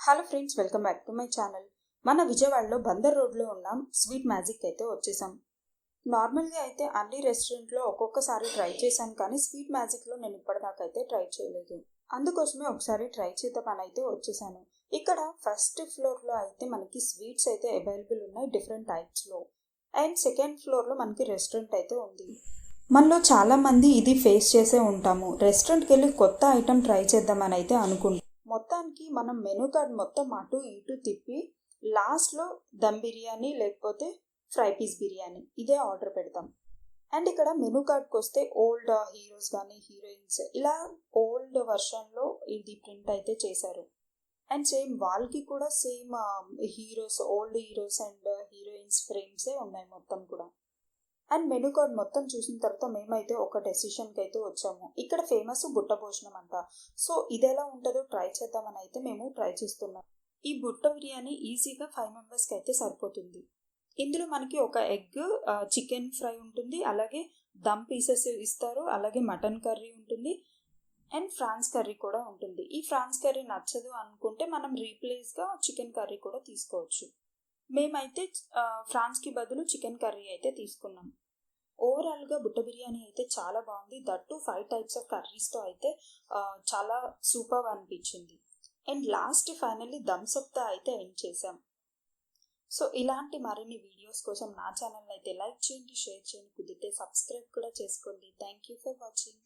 Hello friends, welcome back to my channel. మన విజయవాడలో బందర్ రోడ్లో ఉన్న స్వీట్ మ్యాజిక్ అయితే వచ్చేసాం. నార్మల్గా అయితే అన్ని రెస్టారెంట్లో ఒక్కొక్కసారి ట్రై చేశాను, కానీ స్వీట్ మ్యాజిక్లో నేను ఇప్పటిదాకా అయితే ట్రై చేయలేదు. అందుకోసమే ఒకసారి ట్రై చేద్దామని అయితే వచ్చేసాను. ఇక్కడ ఫస్ట్ ఫ్లోర్లో అయితే మనకి స్వీట్స్ అయితే అవైలబుల్ ఉన్నాయి డిఫరెంట్ టైప్స్లో. అండ్ సెకండ్ ఫ్లోర్లో మనకి రెస్టారెంట్ అయితే ఉంది. మనలో చాలామంది ఇది ఫేస్ చేసే ఉంటాము. రెస్టారెంట్కి వెళ్ళి కొత్త ఐటెం ట్రై చేద్దామని అయితే అనుకుంటాం. మొత్తానికి మనం మెనూ కార్డ్ మొత్తం అటు ఇటు తిప్పి లాస్ట్లో దమ్ బిర్యానీ లేకపోతే ఫ్రై పీస్ బిర్యానీ ఇదే ఆర్డర్ పెడతాం. అండ్ ఇక్కడ మెనూ కార్డ్కి వస్తే ఓల్డ్ హీరోస్ కానీ హీరోయిన్స్ ఇలా ఓల్డ్ వర్షన్లో ఇది ప్రింట్ అయితే చేశారు. అండ్ సేమ్ వాళ్ళకి కూడా same heroes, old heroes and heroines ఫ్రేమ్సే ఉన్నాయి మొత్తం కూడా. అండ్ మెనూ కార్డ్ మొత్తం చూసిన తర్వాత మేమైతే ఒక డెసిషన్కి అయితే వచ్చాము. ఇక్కడ ఫేమస్ బుట్ట భోజనం అంట. సో ఇది ఎలా ఉంటుందో ట్రై చేద్దామని అయితే మేము ట్రై చేస్తున్నాం. ఈ బుట్ట బిర్యానీ ఈజీగా 5 మెంబర్స్కి అయితే సరిపోతుంది. ఇందులో మనకి ఒక ఎగ్, చికెన్ ఫ్రై ఉంటుంది, అలాగే దమ్ పీసెస్ ఇస్తారు, అలాగే మటన్ కర్రీ ఉంటుంది అండ్ ఫ్రాన్స్ కర్రీ కూడా ఉంటుంది. ఈ ఫ్రాన్స్ కర్రీ నచ్చదు అనుకుంటే మనం రీప్లేస్గా చికెన్ కర్రీ కూడా తీసుకోవచ్చు. మేమైతే ఫ్రాన్స్కి బదులు చికెన్ కర్రీ అయితే తీసుకున్నాం. ఓవరాల్గా బుట్ట బిర్యానీ అయితే చాలా బాగుంది. దట్టు 5 టైప్స్ ఆఫ్ కర్రీస్తో అయితే చాలా సూపర్ అనిపించింది. అండ్ లాస్ట్ ఫైనల్లీ థమ్స్అప్తో అయితే ఎండ్ చేసాం. సో ఇలాంటి మరిన్ని వీడియోస్ కోసం నా ఛానల్ అయితే లైక్ చేయండి, షేర్ చేయండి, కుదిరితే సబ్స్క్రైబ్ కూడా చేసుకోండి. Thank you for watching.